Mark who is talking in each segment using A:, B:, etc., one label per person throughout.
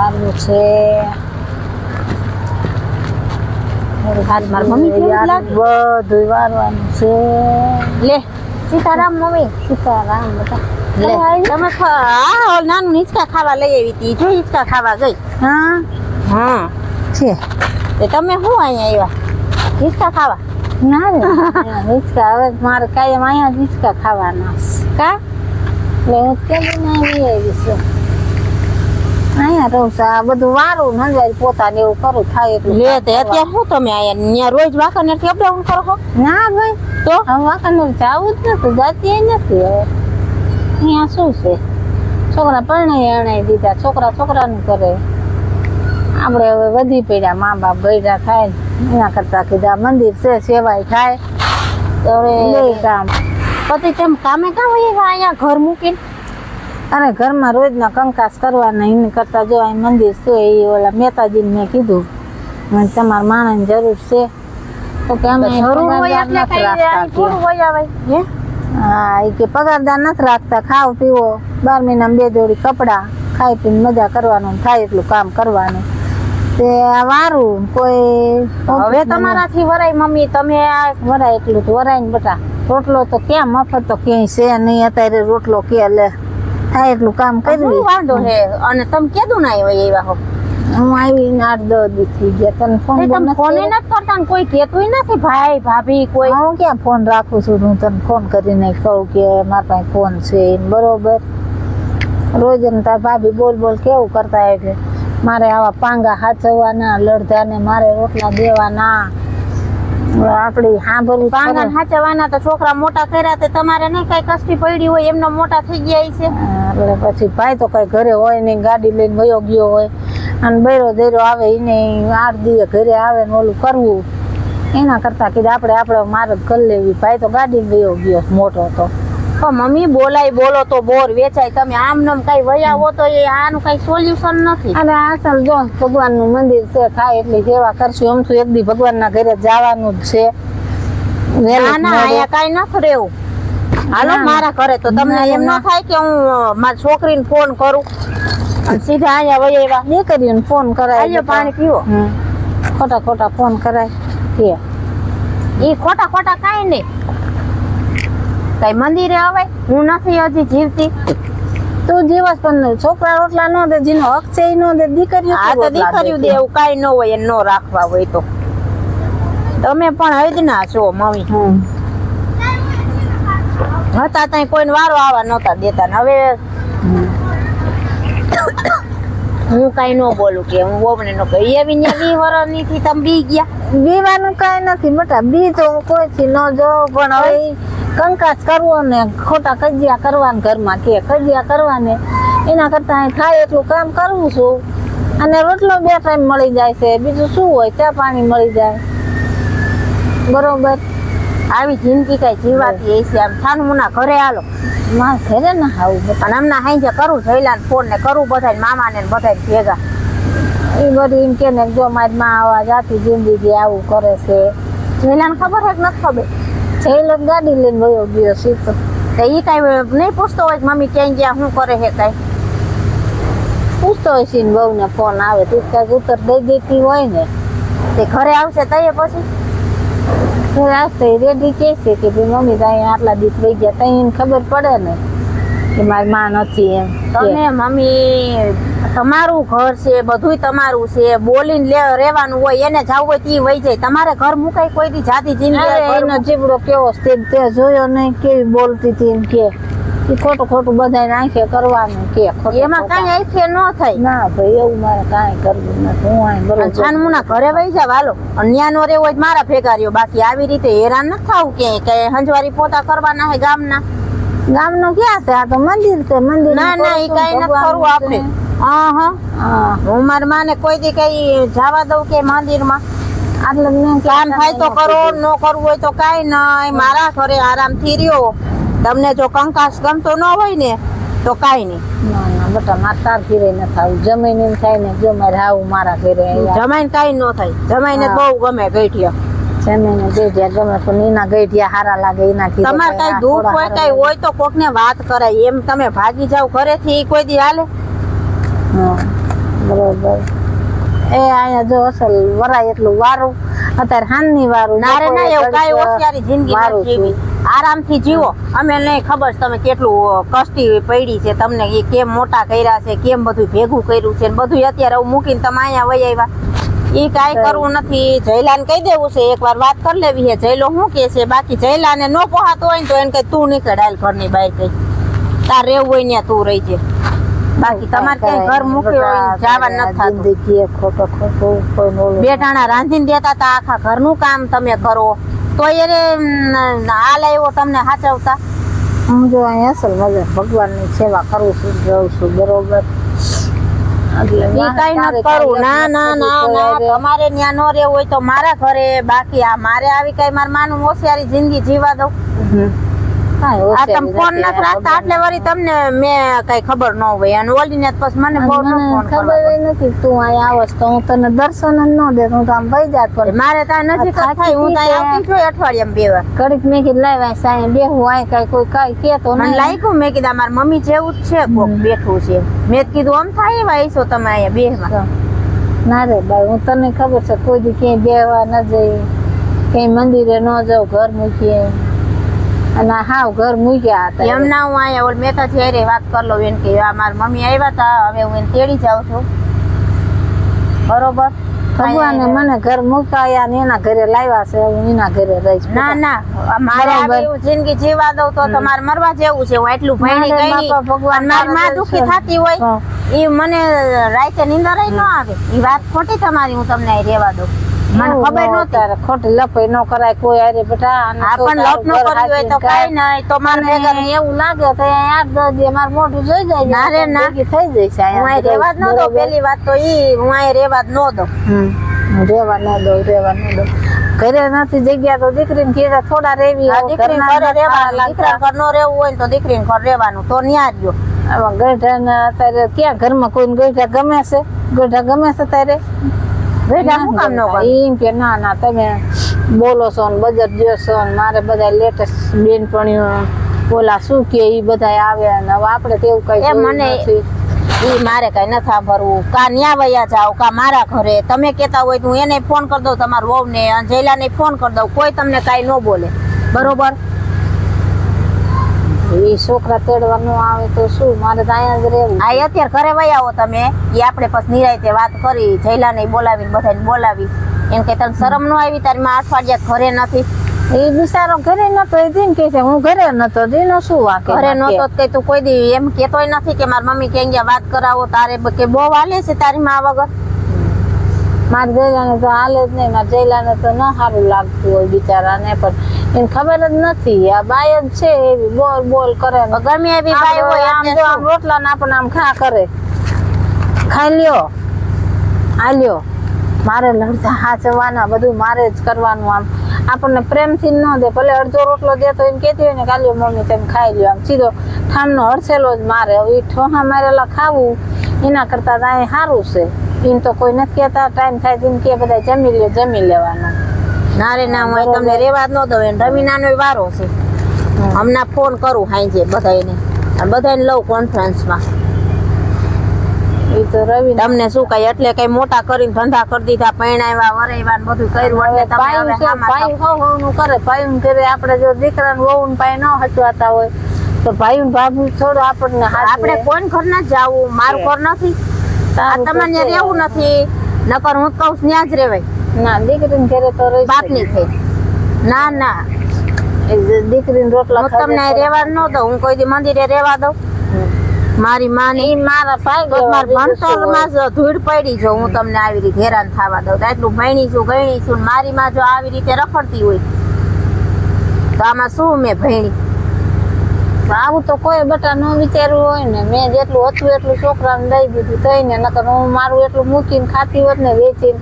A: વારવું છે.
B: મારી મમ્મી કેવી લાગે?
A: બધું વારવાનું છે.
B: લે સીતારામ મમ્મી.
A: સીતારામ બેટા.
B: લે તમે નાનું હિંચકા ખાવા લઈ આવી હતી. જો હિંચકા ખાવા ગઈ.
A: હા
B: હા
A: છે.
B: તમે શું અહીંયા આવ્યા હિંચકા ખાવા?
A: ના રે હિંચકા હવે મારે કાયમ અહીંયા જ હિંચકા ખાવાના
B: કા?
A: એટલે હું કેમ આવી છું અહીંયા રહું છું. આ બધું વારું નંદવારી પોતાને એવું કરું થાય એટલું.
B: લે તે અત્યારે શું તમે અહીંયા ત્યાં રોજ વાંકાનેરથી અપડાઉન કરો છો?
A: ના ભાઈ
B: તો
A: હવે વાંકાનેર જવું જ નથી, જાતી નથી. હવે અહીંયા શું છે, છોકરા પરણાઈ અણાઈ દીધા, છોકરા છોકરાનું કરે. આપણે હવે વધી પડ્યા, મા બાપ ગયડા થાય એના કરતા કીધા મંદિર છે સેવાય થાય તો હવે લઈ કામ.
B: પછી તેમ કામે કામ હોય અહીંયા ઘર મૂકીને?
A: અરે ઘરમાં રોજના કંકાસ કરવાના, એને કરતા જો અહીં મંદિર છે એ ઓલા મહેતાજીને મેં કીધું તમારા માણસની જરૂર છે તો કે અમે
B: જરૂર હોય એટલે
A: નથી
B: કઈ
A: રાખતા
B: થોડું હોય આવે હે?
A: હા એ કે પગારદાર નથી રાખતા, ખાવ પીવો 12 મહિનામાં 2 જોડી કપડા, ખાઈ પીને મજા કરવાનું, થાય એટલું કામ કરવાનું. તે આ વારું કોઈ
B: હવે તમારાથી વરાય મમ્મી, તમે આ
A: વરાય એટલું તો વરાય ને બેટા. રોટલો તો ક્યાં મફત તો ક્યાંય છે નહીં, અત્યારે રોટલો કે લે થાય એટલું કામ
B: શું
A: કર્યું.
B: વાંધો હે? અને તમે કેદું ના આવ્યા એવા હો?
A: હું આવીને 8-10 દી થઈ ગયા. તને ફોન
B: તમે ફોન નથી કરતા ને કોઈ કેતુંય નથી, ભાઈ ભાભી કોઈ?
A: હું ક્યાં ફોન રાખું છું, હું તને ફોન કરીને કહું કે મારા પાસે ફોન છે બરોબર. રોજ ને તાર ભાભી બોલ બોલ કેવું કરતા હોય છે, મારે આવા પાંગા હાચવવાના, લડધાને મારે રોટલા દેવાના. આપડી સાંભળવું
B: પાંગા હાચવાના તો છોકરા મોટા કર્યા તે તમારે નહીં કઈ કષ્ટી પડી હોય, એમનો મોટા થઈ ગયા છે.
A: એટલે પછી ભાઈ તો કઈ ઘરે હોય નહીં, ગાડી લઈને વયો ગયો હોય અને બૈરો દૈરો આવે એને 8 દિવસ ઘરે આવે ને ઓલું કરવું, એના કરતા કીધું આપણે મારે જ કરી લેવી. ભાઈ તો ગાડી વયો ગયો મોટો તો.
B: પણ મમ્મી બોલાય બોલો તો બોર વેચાય. તમે આમ નામ કઈ વયા હો તો એ આનું કઈ સોલ્યુશન નથી.
A: અને અસલ જો ભગવાનનું મંદિર છે, થાય એટલી સેવા કરશું. એમ તો એક દી ભગવાનના ઘરે જવાનું જ છે.
B: ના ના અહીંયા કઈ નથી રહેવું. હાલો મારા ઘરે તો તમને એમ ના થાય કે હું મારી છોકરીને ફોન કરું અને સીધા અહીંયા વયા આવ્યા?
A: દીકરીઓને ફોન કરાય,
B: આલ્યો પાણી પીવો.
A: ખોટા ખોટા ફોન કરાય કે
B: એ ખોટા ખોટા કાંઈ નહીં. કઈ મંદિરે અવાય? હું નથી હજી જીવતી.
A: તું જીવસ પણ છોકરા રોટલા નો દે, જેનો હક છે એ નો દે. દીકરીઓ
B: આ તો દીકરીઓ દે એવું કાંઈ ન હોય એ ન રાખવા હોય તો. તમે પણ હદના છો મમ્મી. હતા ત્યાં કોઈને વારો આવવા નહોતા દેતા ને હવે હું કઈ ન બોલું કે હું વહુને ન કહું. એવી ને 20 વર્ષની થી તમે બી ગયા?
A: બીવાનું કઈ નથી બેટા, બી તો હું કોઈથી ન જોઉં, પણ હવે કંકાસ કરવો ને ખોટા કજિયા કરવાના ઘરમાં, કે કજિયા કરવાને એના કરતા અહીં થાય એટલું કામ કરવું છું. અને રોટલો 2 ટાઈમ મળી જાય છે, બીજું શું હોય, ચા પાણી મળી જાય બરોબર.
B: આવી જિંદગી કઈ જીવાતી હશે? આમ છાનમુના ઘરે હાલો.
A: મારા ઘરે ના આવું બેટા.
B: અને હમણાં હાઈ કરું જયલાને ફોન ને કરું બધા મામાને ને બધા ભેગા.
A: એ બધું એમ કે ને જો મારી માં આવા જાતી જિંદગી આવું કરે છે.
B: જયલાને ખબર છે કે નથી ખબર?
A: જયલો ગાડી લઈને વયો ગયો સીધો.
B: તો એ કઈ નહીં પૂછતો હોય કે મમ્મી ક્યાંય ગયા, શું કરે છે કઈ?
A: પૂછતો હોય છે ને બહુ ને ફોન આવે તું કઈક ઉત્તર દઈ દેતી હોય ને.
B: તે ઘરે આવશે તઈએ પછી?
A: ઘરે આવશે રેડી કે છે કે ભાઈ મમ્મી ત્યાં આટલા દિવસ વહી ગયા, ત્યાં એને ખબર પડે ને કે મારી માં નથી એમ.
B: તમે મમ્મી તમારું ઘર છે, બધુંય તમારું છે, બોલીને રહેવાનું હોય. એને જવું હોય તી વહી જાય. તમારે ઘર મુકાય કોઈ દી જાતી જિંદગી?
A: એનો જીબડો કેવો તે જોયો નહીં, કેવી બોલતી હતી એમ કે એ ખોટું ખોટું બધાને આંખે કરવાનું કે
B: એમાં કઈ આંખે ન થાય.
A: ના ભાઈ એવું મારે કાંઈ કરવું નથી. હું અહીં બરોબર
B: છાનમુના ઘરે વહી જાવ હાલો. ન્યા નો રહેવો હોય મારા ભેગા રહ્યો. બાકી આવી રીતે હેરાન ન થાવું કે હંજવારી પોતા કરવાના હે ગામના.
A: ગામનો ક્યાં છે? આ તો મંદિર છે. મંદિર
B: ના ના એ કઈ નથી કરવું આપણે. હું મારી માને કોઈ દી કઈ જવા દઉં કે મંદિરમાં?
A: આટલે
B: કામ થાય તો કરો, ન કરવું હોય તો કઈ નહીં. મારા ઘરે આરામથી રહ્યો. તમને જો કંકાસ ગમતો ન હોય ને તો કઈ નહીં.
A: ના ના બેટા મારે તાર ઘરે ન થાવું. જમીન એમ થાય ને જો મારે આવું મારા ઘરે.
B: જમાઈને કઈ ન થાય. જમાઈને બહુ ગમે ગઈઠિયા.
A: જમીને ગઈઠિયા ગમે પણ એના ગઈઠિયા હારા લાગે એના.
B: તમારે કઈ દુઃખ હોય કઈ હોય તો કોક ને વાત કરાય. એમ તમે ભાગી જાવ ઘરેથી કોઈ દી હાલે?
A: બરોબર. એ અહીંયા જો અસલ વરાય એટલું વારું અત્યારે હાનની વારું
B: ના રે ના,
A: બપોરે
B: એવું કાંઈ
A: ઘડીક
B: હોશિયારી જિંદગી
A: વારું
B: નથી જીવી. આરામથી જીવો. અમે નહીં ખબર છે તમે કેટલું કષ્ટી પડી છે તમને, એ કેમ મોટા કર્યા છે, કેમ બધું ભેગું કર્યું છે ને બધું અત્યારે આવું મૂકીને તમે અહીંયા વહી આવ્યા. એ કાંઈ કરવું નથી. જયલાને કહી દેવું છે, એકવાર વાત કરી લેવી છે. જયલો શું કે છે, બાકી જયલાને ન પોહાતો હોય ને તો એને કઈ તું નીકળ હાલ ઘરની બહાર કઈ, તાર રહેવું હોય ને તું રહી છે. બાકી તમારે કઈ ઘર મૂક્યું હોય જવા નથી થતું.
A: જિંદગી ખોટો ખોટું કોઈ બોલું
B: બે ટાણા રાંધીને દેતા તા, આખા ઘરનું કામ તમે કરો તો એને હાલ આવ્યો તમને સાચવતા.
A: હું જો અહીંયા અસલ મજા ભગવાનની સેવા કરું છું, રહું છું બરોબર. એટલે
B: ઈ કાંઈ નથી કરવું. ના ના ના ના, તમારે ન્યા નો રહેવું હોય તો મારા ઘરે. બાકી આ મારે આવી કઈ મારા માનું હોશિયારી જિંદગી જીવા દઉં. આ તમે ફોન નથી રાખતા એટલે વળી તમને મેં કઈ ખબર ન હોય. અને ઓલીને પછી મને બહુ ન ફોન
A: ખબર નથી તું અહીંયા આવસ તો હું તને દર્શન જ ન દે, હું તો આમ ભઈ જાત. પણ
B: મારે ત્યાં નજીક જ થાય. હું ત્યાં આવતી છું અઠવાડિયામાં 2 વાર.
A: ઘડીક મેં કીધું લાવ્યા સાંઈ બેહું આય કઈ કોઈ કઈ કેતો
B: મને
A: નહીં.
B: લાગ્યું મેં કીધું મારી મમ્મી જેવું જ છે કોક બેઠું છે. મેં જ કીધું આમ થાય એવા આવીશો તમે અહીંયા બેહવા.
A: ના રે ભાઈ, હું તને ખબર છે કોઈ દી ક્યાંય બેહવા ન જઈ, ક્યાંય મંદિરે ન જાઉં, ઘર મૂકીએ. અને હાવ ઘર મૂક્યા હતા
B: એમ ના હું અહીંયા ઓલ મહેતા છે વાત કરી લઉં એને કે આ મારી મમ્મી આવ્યા હતા, હવે હું એને તેડી જાઉં છું. બરોબર.
A: ભગવાને મને ઘર મુકાયા ને એના ઘરે લાવ્યા છે, હું એના ઘરે રહીશ.
B: ના ના, મારે આવી એવું જિંદગી જીવા દઉં તો તમારે મરવા જેવું છે. હું એટલું ભણી
A: મારે
B: ગઈ
A: બાપા ભગવાન
B: મારી માં દુખી થતી હોય એ મને રાતે નીંદર ન આવે. એ વાત ખોટી તમારી, હું તમને અહીં રહેવા દઉં. મને ખબર નહોતી.
A: તારે ખોટી લપાઈ ન કરાય કોઈ હારે બેટા. અને
B: આ
A: તો
B: પણ લપ ન
A: તારું ઘર
B: કરવી હોય તો
A: હાચવીને
B: કઈ નહીં. તો મારે
A: મને
B: ભેગા
A: એવું લાગે તો અહીંયા 8-10 દી મારું મોઢું જોઈ જાય.
B: ના રે ના.
A: ભેગી થઈ જઈશ
B: હું અહીં રહેવા જ ન દઉં. પેલી વાત તો ઈ હું અહીં રહેવા જ ન દઉં.
A: રેવા ન દઉં, રેવા ન દઉં. ઘરે નથી જગ્યા તો દીકરીને કીધા થોડા રેવી.
B: આ દીકરીને ઘરે રહેવાનું. દીકરા ઘર નો રહેવું હોય ને તો દીકરીને ઘર રહેવાનું. તો ન્યા જ રહ્યો.
A: આમાં ગઢા ને અત્યારે ક્યાં ઘરમાં કોઈને ગઢા ગમે છે? ગઢા ગમે છે તારે?
B: ગઢા શું કામ ન કરે?
A: એમ કે ના ના તમે બોલો છો ને બજેટ જો છો ને મારે બધા લેટેસ્ટ બેનપણીઓ ઓલા શું કે એ બધા આવે ને હવે આપણે તો એવું કઈ
B: એ મને ઈ મારે કઈ નથી સાંભળવું. કા ન્યા વયા જાવ કા મારા ઘરે. તમે કેતા હોય તો હું એને ફોન કરી દઉં, તમારા વહુ ને જયલાને ફોન કરી દઉં. કોઈ તમને કઈ ન બોલે. બરોબર.
A: એ છોકરા તેડવાનું આવે તો શું, મારે તો અહીંયા જ રહેવું.
B: આ અત્યારે ઘરે વયા આવો તમે. એ આપણે પછી નિરાયતે વાત કરી, જયલાને બોલાવીને બધાને બોલાવી. એમ કે તને શરમ ન આવી તારી માં અઠવાડિયા ઘરે નથી?
A: એ બિચારો ઘરે નતો, એ દિન કે છે હું ઘરે નતો. દીનો શું વાંકે
B: ઘરે નતો કે તું કોઈ દી એમ કેતોય નથી કે મારી મમ્મી કે અહીંયા વાત કરાવો તારે કે બહુ હાલે છે તારી માં વગર?
A: મારા જયલાને તો હાલે જ નહીં. મારા જયલાને તો ન સારું લાગતું હોય બિચારાને, પણ એને ખબર જ નથી. આ બાય જ છે એવી બોલ બોલ કરે ને
B: ગમે એવી બાઈ હોય
A: આમ
B: એટલે
A: જો આમ રોટલા ને આપણને આમ ખા કરે, ખાઈ લ્યો આ લ્યો. મારે લડતા હાચવાના, બધું મારે જ કરવાનું. આમ આપણને પ્રેમથી ન દે, ભલે અડધો રોટલો દે તો એમ કહેતી હોય ને કાલ્યો મમ્મી તમે ખાઈ લ્યો. આમ સીધો ઠામનો હડસેલો જ મારે. હવે એ ઠોહા મારેલા ખાવું એના કરતા તો અહીં સારું છે. એમ તો કોઈ નથી કહેતા, ટાઈમ થાય તેમ કે બધા જમી લે, જમી લેવાનું.
B: ના રે ના, હું તમને રેવા જ ન દઉં. એને રમીનાનો વારો છે. હમણાં ફોન કરું હાંજે બધાને, બધાને લઉં કોન્ફરન્સમાં.
A: એ તો રવિ
B: તમને શું કઈ એટલે કઈ મોટા કરીને ધંધા કરી દીધા, પૈણાવ્યા વરાવ્યા ને બધું કર્યું એટલે તમે હવે હામાં
A: ભાઈ નું કરે, ભાઈ કરે. આપણે જો દીકરાને વહુ ને ભાઈ ન હચવાતા હોય તો ભાઈ ભાભી થોડું આપણને
B: આપણે કોણ ઘર ના જાવું? મારું ઘર નથી. આ તમારે રહેવું નથી. નકર હું કહું ત્યાં જ રેવાય.
A: ના દીકરીને ઘરે તો રહી
B: બાપની થઈ. ના ના,
A: દીકરીને રોટલા
B: હું તમને રહેવા ન દઉં. હું કોઈ દી મંદિરે રહેવા દઉં? મારી માની
A: મારા ભાઈ
B: ભણતરમાં જ ધૂળ પડી જો હું તમને આવી રીતે હેરાન થવા દઉં. એટલું ભણી છું ગણી છું. મારી માં જો આવી રીતે રખડતી હોય તો આમાં શું મેં ભણી?
A: આવું તો કોઈ બટા ન વિચાર્યું હોય ને. મેં જેટલું હતું એટલું છોકરાને દઈ દીધું થઈને, નકર હું મારું એટલું મૂકીને ખાતી હોત ને વેચીને.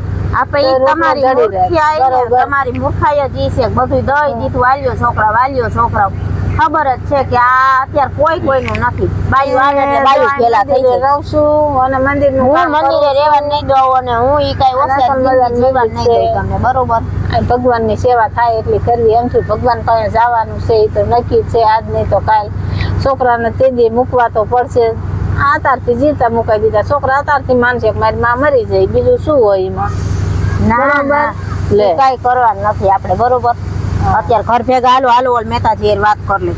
B: તમારી મૂર્ખાઈ જ ઈ છે. બધું દઈ દીધું, વાલ્યો છોકરા વાલ્યો છોકરા. ખબર જ છે કે આ અત્યારે કોઈ કોઈનું નથી. બાયું આવે એટલે બાયું પેલા થઈ જાય.
A: રહું છું અને મંદિરનું
B: હું મંદિરે રહેવા નહીં દઉં અને હું ઈ કઈ ઓછા જીવન નહીં દઉં તમને. બરોબર.
A: ભગવાનની સેવા થાય એટલી કરવી. એમથી ભગવાન પાસે જવાનું છે એ તો નક્કી છે. આજ નહીં તો કાલ છોકરાને તે દી મૂકવા તો પડશે. આ તારથી જીતા મુકાઈ દીધા છોકરા તારથી માનશે કે મારી માં મરી જાય બીજું શું હોય એમાં
B: ના
A: બરોબર.
B: ના
A: લે.
B: લે કઈ કરવાનું નથી આપણે બરોબર અત્યારે ઘર ભેગા હાલો ઓલ મહેતાજી હારે વાત કરી લે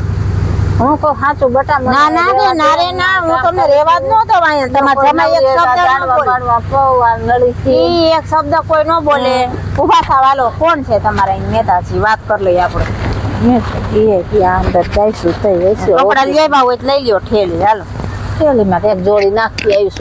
A: હું કહું સાચું બટા મને
B: ના ના
A: રહેવા
B: ના રે ના હું તમને રેવા જ ન દઉં અહીંયા તમારા જમાઈ એક શબ્દ ન બોલે.
A: બાળવા પૌવા નળીથી
B: ઈ એક શબ્દ કોઈ ન બોલે ઉભા થાવ હાલો કોણ છે તમારા અહીં મહેતાજી વાત કરી લઈએ આપણે
A: એ અંદર જઈશું તઈ વઈશું
B: કપડા લઈ આવ્યા હોય તો લઈ લ્યો ઠેલી હાલો
A: થેલીમાં એક જોડી નાખી આવીશું